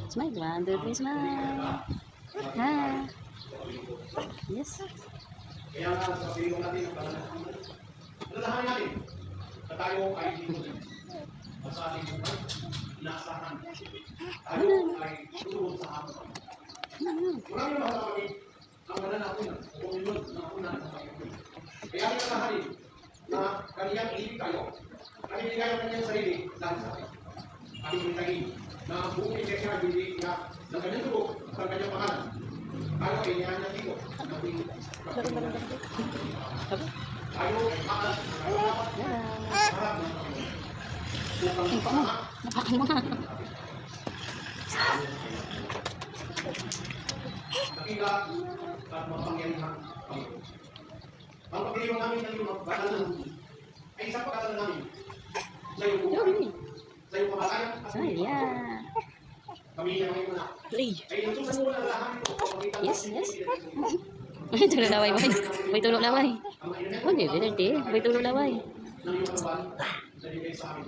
Smile, 1, 2, 3, smile. Ha. Yes. Kaya nga, sabihin natin ang pananahan. Alalahanin natin na tayo ay dito sa ating buhay, inaasahan. Tayo ay tutuwag sa hapon. Maraming mga kapatid, ang mananahunan, o kuminod na unan ng Panginoon. Kaya alalahanin na kaniyang ibig tayo, kanibigay ang kanyang sarili dahil sa atin. Ating mintahin na ang buong iglesia ay hindi na ng kanyang tubo at ang kanyang pangalan. Tayo ay niyan niya dito. Tayo ay makas harap ng Panginoon. Napakan mo nga. Nakita at mapangyarihan Panginoon. Ang pagkiriwan namin ng iyong magbagal ay isang pagkakala namin sa iyong buhay, sa iyong kamatayan at Saya. pamilya ng iyong anak. Play. Ay nagsusan mo na lahat ito. Yes, yes. May tulog laway, boy. May tulog laway. Huwag yun, 30. May tulog laway. Ng iyong katawan na ibigay sa amin.